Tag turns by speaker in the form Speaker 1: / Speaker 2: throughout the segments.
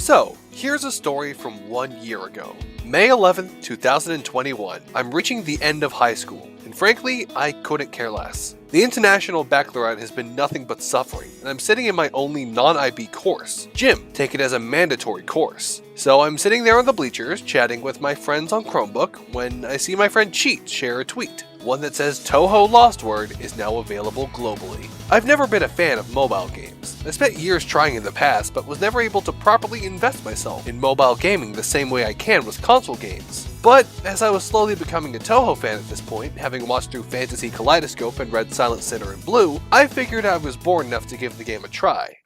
Speaker 1: So, here's a story from 1 year ago. May 11th, 2021. I'm reaching the end of high school, and frankly, I couldn't care less. The International Baccalaureate has been nothing but suffering, and I'm sitting in my only non-IB course, Gym, take it as a mandatory course. So I'm sitting there on the bleachers, chatting with my friends on Chromebook, when I see my friend Cheat share a tweet. One that says Touhou LostWord is now available globally. I've never been a fan of mobile games. I spent years trying in the past, but was never able to properly invest myself in mobile gaming the same way I can with console games. But as I was slowly becoming a Touhou fan at this point, having watched through Fantasy Kaleidoscope and read Silent Sinner and Blue, I figured I was bored enough to give the game a try.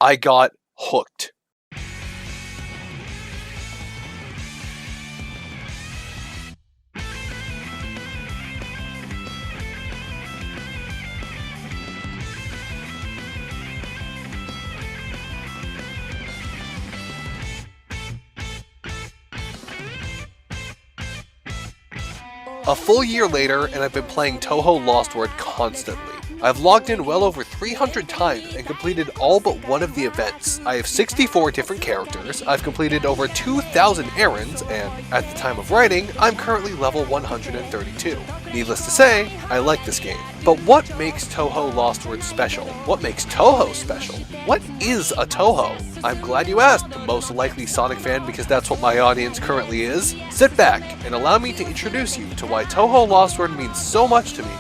Speaker 1: I got hooked. A full year later, and I've been playing Touhou LostWord constantly. I've logged in well over 300 times and completed all but one of the events. I have 64 different characters, I've completed over 2,000 errands, and at the time of writing, I'm currently level 132. Needless to say, I like this game. But what makes Touhou LostWord special? What makes Touhou special? What is a Touhou? I'm glad you asked, the most likely Sonic fan, because that's what my audience currently is. Sit back and allow me to introduce you to why Touhou LostWord means so much to me.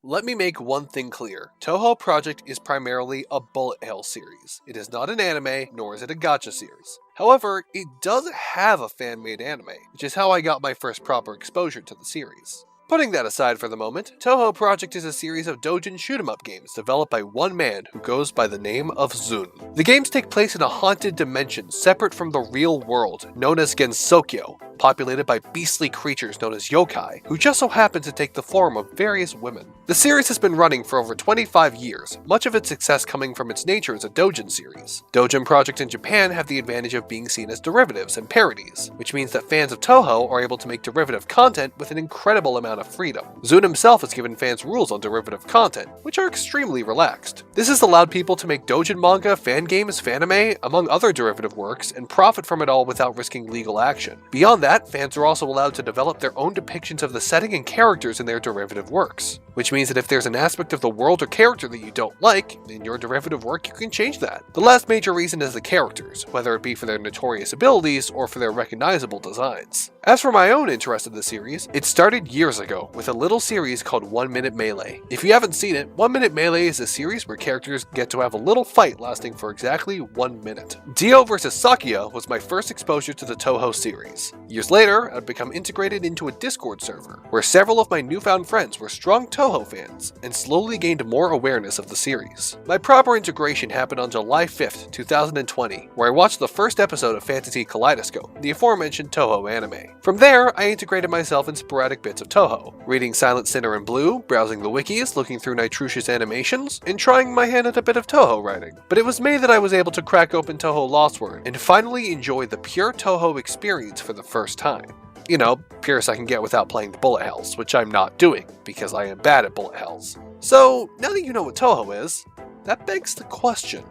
Speaker 1: Let me make one thing clear. Touhou Project is primarily a bullet hell series. It is not an anime, nor is it a gacha series. However, it does have a fan-made anime, which is how I got my first proper exposure to the series. Putting that aside for the moment, Touhou Project is a series of doujin shoot-'em-up games developed by one man who goes by the name of Zun. The games take place in a haunted dimension separate from the real world, known as Gensokyo, populated by beastly creatures known as yokai, who just so happen to take the form of various women. The series has been running for over 25 years, much of its success coming from its nature as a doujin series. Doujin projects in Japan have the advantage of being seen as derivatives and parodies, which means that fans of Touhou are able to make derivative content with an incredible amount of freedom. Zun himself has given fans rules on derivative content, which are extremely relaxed. This has allowed people to make doujin manga, fan games, fanime, among other derivative works, and profit from it all without risking legal action. Beyond that, fans are also allowed to develop their own depictions of the setting and characters in their derivative works, which means that if there's an aspect of the world or character that you don't like, in your derivative work you can change that. The last major reason is the characters, whether it be for their notorious abilities or for their recognizable designs. As for my own interest in the series, it started years ago with a little series called 1 Minute Melee. If you haven't seen it, 1 Minute Melee is a series where characters get to have a little fight lasting for exactly 1 minute. Dio vs. Sakuya was my first exposure to the Touhou series. Years later, I'd become integrated into a Discord server, where several of my newfound friends were strong Touhou fans, and slowly gained more awareness of the series. My proper integration happened on July 5th, 2020, where I watched the first episode of Fantasy Kaleidoscope, the aforementioned Touhou anime. From there, I integrated myself in sporadic bits of Touhou, reading Silent Sinner and Blue, browsing the wikis, looking through Nitrucious animations, and trying my hand at a bit of Touhou writing. But it was May that I was able to crack open Touhou LostWord, and finally enjoy the pure Touhou experience for the first time. You know, purest I can get without playing the bullet hells, which I'm not doing, because I am bad at bullet hells. So, now that you know what Touhou is, that begs the question.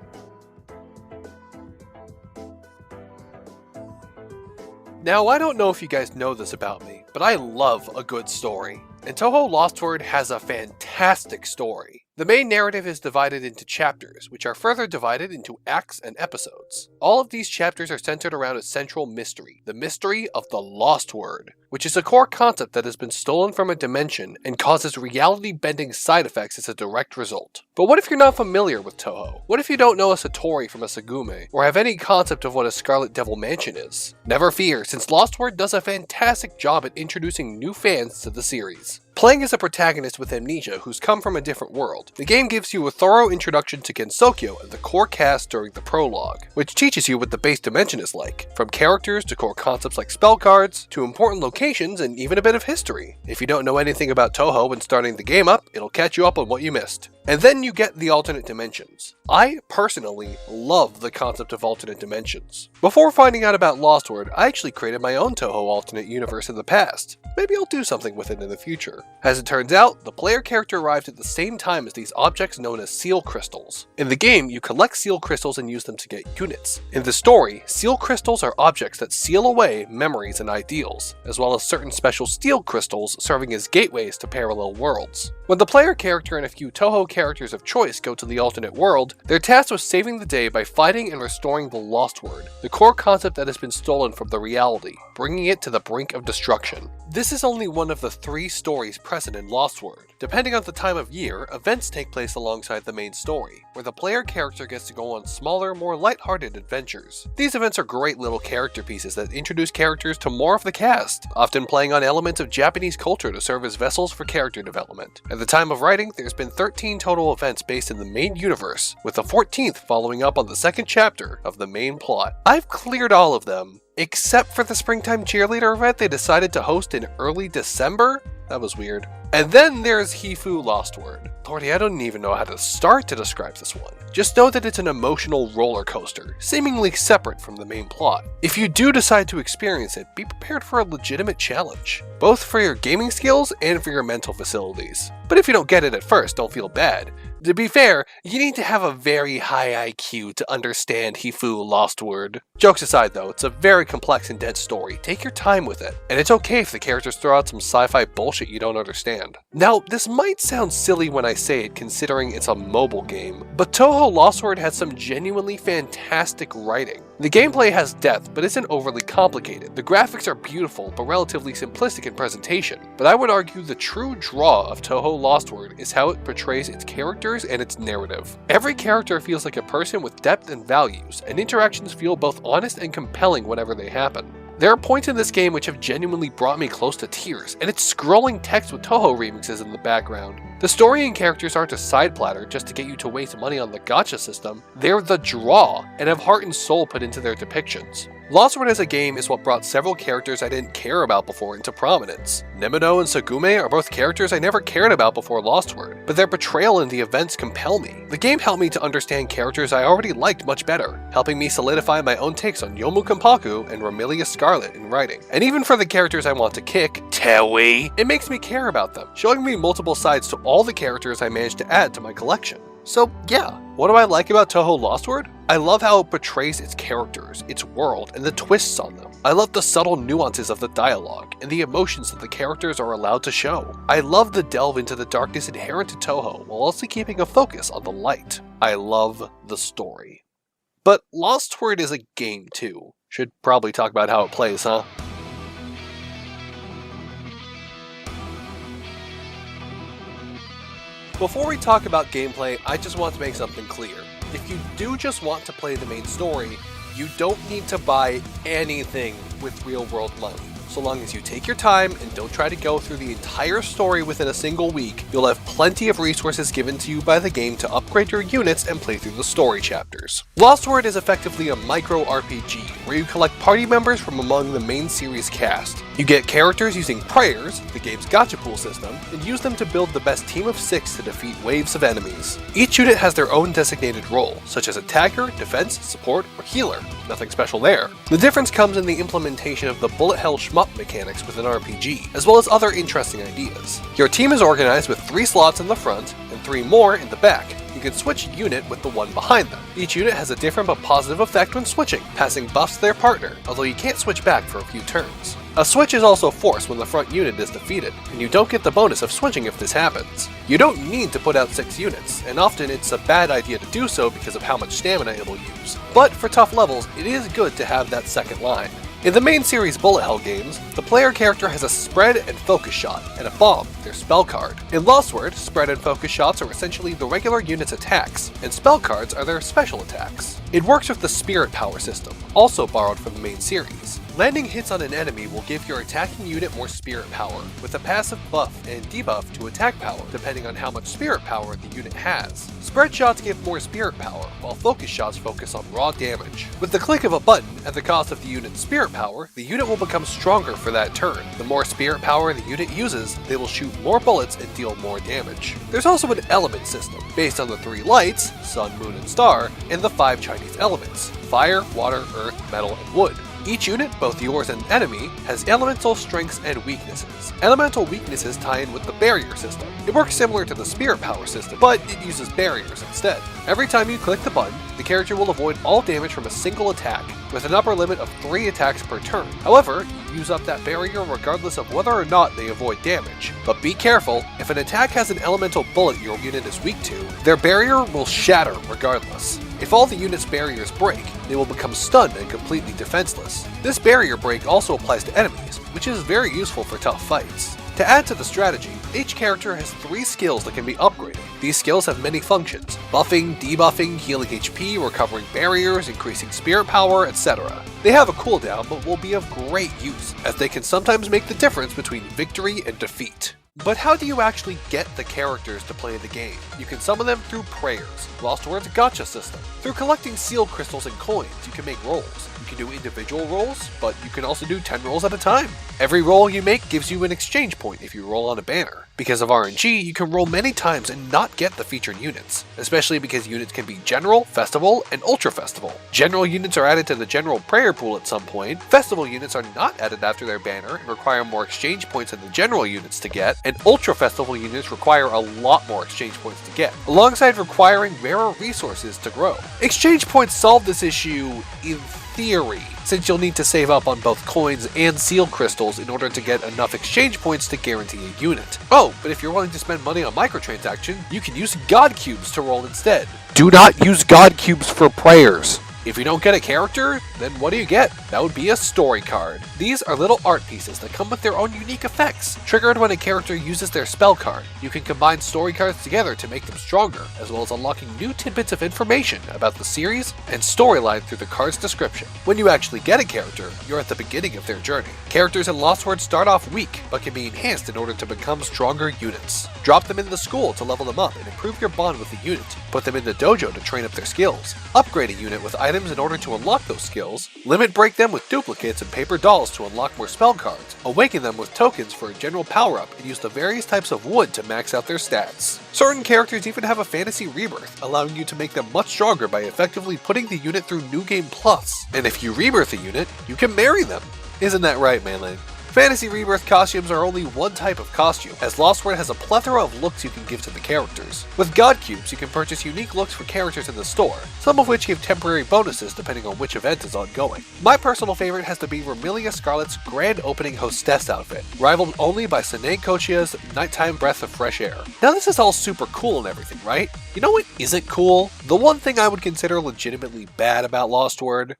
Speaker 1: Now, I don't know if you guys know this about me, but I love a good story. And Touhou LostWord has a fantastic story. The main narrative is divided into chapters, which are further divided into acts and episodes. All of these chapters are centered around a central mystery, the mystery of the Lost Word, which is a core concept that has been stolen from a dimension and causes reality-bending side effects as a direct result. But what if you're not familiar with Touhou? What if you don't know a Satori from a Sagume, or have any concept of what a Scarlet Devil Mansion is? Never fear, since Lost Word does a fantastic job at introducing new fans to the series. Playing as a protagonist with amnesia who's come from a different world, the game gives you a thorough introduction to Gensokyo and the core cast during the prologue, which teaches you what the base dimension is like, from characters to core concepts like spell cards, to important locations and even a bit of history. If you don't know anything about Touhou when starting the game up, it'll catch you up on what you missed. And then you get the alternate dimensions. I personally love the concept of alternate dimensions. Before finding out about LostWord, I actually created my own Touhou alternate universe in the past. Maybe I'll do something with it in the future. As it turns out, the player character arrived at the same time as these objects known as seal crystals. In the game, you collect seal crystals and use them to get units. In the story, seal crystals are objects that seal away memories and ideals, as well as certain special steel crystals serving as gateways to parallel worlds. When the player character and a few Touhou characters of choice go to the alternate world, they're tasked with saving the day by fighting and restoring the LostWord, the core concept that has been stolen from the reality, bringing it to the brink of destruction. This is only one of the 3 stories present in LostWord. Depending on the time of year, events take place alongside the main story, where the player character gets to go on smaller, more lighthearted adventures. These events are great little character pieces that introduce characters to more of the cast, often playing on elements of Japanese culture to serve as vessels for character development. At the time of writing, there's been 13 total events based in the main universe, with the 14th following up on the second chapter of the main plot. I've cleared all of them, except for the Springtime Cheerleader event they decided to host in early December? That was weird. And then there's Touhou LostWord. Lordy, I don't even know how to start to describe this one. Just know that it's an emotional roller coaster, seemingly separate from the main plot. If you do decide to experience it, be prepared for a legitimate challenge, both for your gaming skills and for your mental facilities. But if you don't get it at first, don't feel bad. To be fair, you need to have a very high IQ to understand Touhou LostWord. Jokes aside though, it's a very complex and dense story. Take your time with it, and it's okay if the characters throw out some sci-fi bullshit you don't understand. Now, this might sound silly when I say it considering it's a mobile game, but Touhou LostWord has some genuinely fantastic writing. The gameplay has depth, but isn't overly complicated. The graphics are beautiful, but relatively simplistic in presentation. But I would argue the true draw of Touhou LostWord is how it portrays its characters and its narrative. Every character feels like a person with depth and values, and interactions feel both honest and compelling whenever they happen. There are points in this game which have genuinely brought me close to tears, and it's scrolling text with Touhou remixes in the background. The story and characters aren't a side platter just to get you to waste money on the gacha system, they're the draw, and have heart and soul put into their depictions. LostWord as a game is what brought several characters I didn't care about before into prominence. Nemono and Sagume are both characters I never cared about before LostWord, but their portrayal in the events compel me. The game helped me to understand characters I already liked much better, helping me solidify my own takes on Yomu Kampaku and Romelia Scarlet in writing. And even for the characters I want to kick, Tewi, it makes me care about them, showing me multiple sides to all the characters I managed to add to my collection. So yeah, what do I like about Touhou LostWord? I love how it portrays its characters, its world, and the twists on them. I love the subtle nuances of the dialogue, and the emotions that the characters are allowed to show. I love the delve into the darkness inherent to Touhou, while also keeping a focus on the light. I love the story. But LostWord is a game too. Should probably talk about how it plays, huh? Before we talk about gameplay, I just want to make something clear. If you do just want to play the main story, you don't need to buy anything with real-world money. So long as you take your time and don't try to go through the entire story within a single week, you'll have plenty of resources given to you by the game to upgrade your units and play through the story chapters. LostWord is effectively a micro RPG, where you collect party members from among the main series cast. You get characters using prayers, the game's gacha pool system, and use them to build the best team of 6 to defeat waves of enemies. Each unit has their own designated role, such as attacker, defense, support, or healer. Nothing special there. The difference comes in the implementation of the bullet hell shmup mechanics with an RPG, as well as other interesting ideas. Your team is organized with 3 slots in the front and 3 more in the back. You can switch unit with the one behind them. Each unit has a different but positive effect when switching, passing buffs to their partner, although you can't switch back for a few turns. A switch is also forced when the front unit is defeated, and you don't get the bonus of switching if this happens. You don't need to put out 6 units, and often it's a bad idea to do so because of how much stamina it will use. But for tough levels, it is good to have that second line. In the main series bullet hell games, the player character has a spread and focus shot, and a bomb, their spell card. In LostWord, spread and focus shots are essentially the regular unit's attacks, and spell cards are their special attacks. It works with the spirit power system, also borrowed from the main series. Landing hits on an enemy will give your attacking unit more spirit power, with a passive buff and debuff to attack power, depending on how much spirit power the unit has. Spread shots give more spirit power, while focus shots focus on raw damage. With the click of a button, at the cost of the unit's spirit power, the unit will become stronger for that turn. The more spirit power the unit uses, they will shoot more bullets and deal more damage. There's also an element system, based on the 3 lights, sun, moon, and star, and the 5 Chinese elements: fire, water, earth, metal, and wood. Each unit, both yours and enemy, has elemental strengths and weaknesses. Elemental weaknesses tie in with the barrier system. It works similar to the spirit power system, but it uses barriers instead. Every time you click the button, the character will avoid all damage from a single attack, with an upper limit of 3 attacks per turn. However, you use up that barrier regardless of whether or not they avoid damage. But be careful, if an attack has an elemental bullet your unit is weak to, their barrier will shatter regardless. If all the unit's barriers break, they will become stunned and completely defenseless. This barrier break also applies to enemies, which is very useful for tough fights. To add to the strategy, each character has 3 skills that can be upgraded. These skills have many functions: buffing, debuffing, healing HP, recovering barriers, increasing spirit power, etc. They have a cooldown but will be of great use, as they can sometimes make the difference between victory and defeat. But how do you actually get the characters to play the game? You can summon them through prayers, LostWord's gacha system. Through collecting sealed crystals and coins, you can make rolls. You can do individual rolls, but you can also do 10 rolls at a time. Every roll you make gives you an exchange point if you roll on a banner. Because of RNG, you can roll many times and not get the featured units, especially because units can be General, Festival, and Ultra Festival. General units are added to the General Prayer Pool at some point, Festival units are not added after their banner and require more exchange points than the General units to get, and Ultra Festival units require a lot more exchange points to get, alongside requiring rarer resources to grow. Exchange points solve this issue in theory, since you'll need to save up on both coins and sealed crystals in order to get enough exchange points to guarantee a unit. Oh, but if you're willing to spend money on microtransactions, you can use God Cubes to roll instead. Do not use God Cubes for prayers. If you don't get a character, then what do you get? That would be a story card. These are little art pieces that come with their own unique effects, triggered when a character uses their spell card. You can combine story cards together to make them stronger, as well as unlocking new tidbits of information about the series and storyline through the card's description. When you actually get a character, you're at the beginning of their journey. Characters in LostWord start off weak, but can be enhanced in order to become stronger units. Drop them in the school to level them up and improve your bond with the unit. Put them in the dojo to train up their skills. Upgrade a unit with items in order to unlock those skills. Limit break them with duplicates and paper dolls to unlock more spell cards. Awaken them with tokens for a general power-up, and use the various types of wood to max out their stats. Certain characters even have a fantasy rebirth, allowing you to make them much stronger by effectively putting the unit through New Game Plus. And if you rebirth a unit, you can marry them. Isn't that right, Mainland? Fantasy Rebirth costumes are only one type of costume, as LostWord has a plethora of looks you can give to the characters. With God Cubes, you can purchase unique looks for characters in the store, some of which give temporary bonuses depending on which event is ongoing. My personal favorite has to be Vermilia Scarlet's grand opening hostess outfit, rivaled only by Sine Kochia's nighttime breath of fresh air. Now this is all super cool and everything, right? You know what isn't cool? The one thing I would consider legitimately bad about LostWord?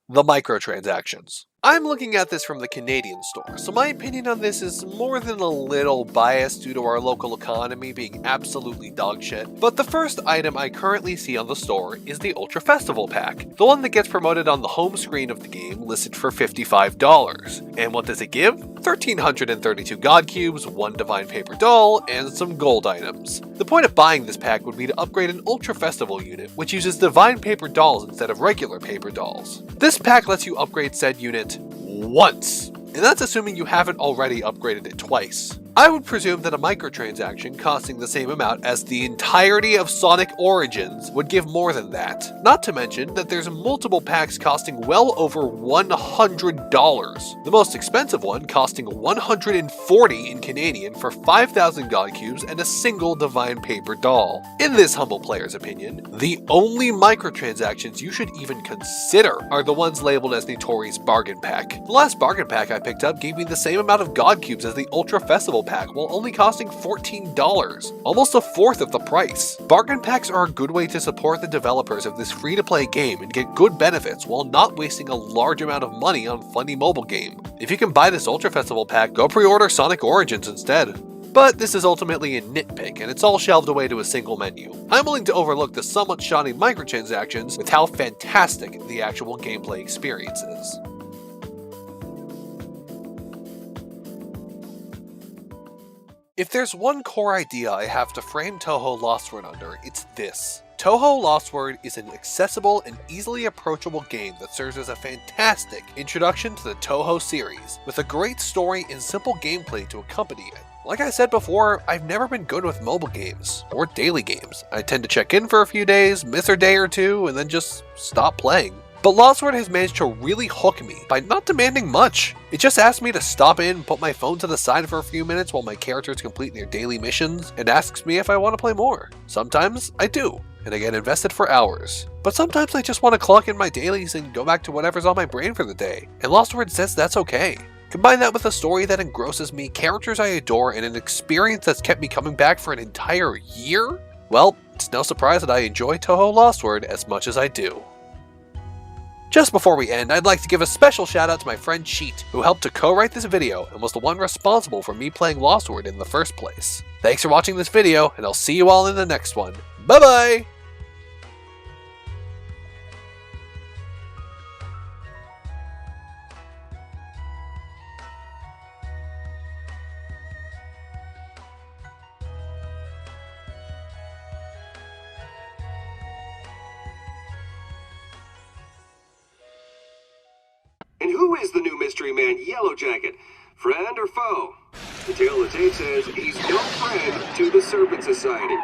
Speaker 1: The microtransactions. I'm looking at this from the Canadian store, so my opinion on this is more than a little biased due to our local economy being absolutely dogshit. But the first item I currently see on the store is the Ultra Festival Pack, the one that gets promoted on the home screen of the game, listed for $55. And what does it give? 1,332 God Cubes, 1 Divine Paper Doll, and some gold items. The point of buying this pack would be to upgrade an Ultra Festival unit, which uses Divine Paper Dolls instead of regular paper dolls. This pack lets you upgrade said unit once, and that's assuming you haven't already upgraded it twice. I would presume that a microtransaction costing the same amount as the entirety of Sonic Origins would give more than that. Not to mention that there's multiple packs costing well over $100. The most expensive one costing $140 in Canadian for 5,000 God Cubes and a single Divine Paper Doll. In this humble player's opinion, the only microtransactions you should even consider are the ones labeled as Nitori's Bargain Pack. The last Bargain Pack I picked up gave me the same amount of God Cubes as the Ultra Festival Pack while only costing $14, almost a fourth of the price. Bargain packs are a good way to support the developers of this free-to-play game and get good benefits while not wasting a large amount of money on funny mobile game. If you can buy this Ultra Festival Pack, go pre-order Sonic Origins instead. But this is ultimately a nitpick, and it's all shelved away to a single menu. I'm willing to overlook the somewhat shoddy microtransactions with how fantastic the actual gameplay experience is. If there's one core idea I have to frame Touhou LostWord under, it's this. Touhou LostWord is an accessible and easily approachable game that serves as a fantastic introduction to the Touhou series, with a great story and simple gameplay to accompany it. Like I said before, I've never been good with mobile games, or daily games. I tend to check in for a few days, miss a day or two, and then just stop playing. But LostWord has managed to really hook me by not demanding much. It just asks me to stop in, put my phone to the side for a few minutes while my characters complete their daily missions, and asks me if I want to play more. Sometimes I do, and I get invested for hours. But sometimes I just want to clock in my dailies and go back to whatever's on my brain for the day, and LostWord says that's okay. Combine that with a story that engrosses me, characters I adore, and an experience that's kept me coming back for an entire year? Well, it's no surprise that I enjoy Touhou LostWord as much as I do. Just before we end, I'd like to give a special shout out to my friend Cheat, who helped to co-write this video and was the one responsible for me playing LostWord in the first place. Thanks for watching this video, and I'll see you all in the next one. Bye bye!
Speaker 2: And who is the new mystery man, Yellow Jacket? Friend or foe? The tale of the tape says he's no friend to the Serpent Society.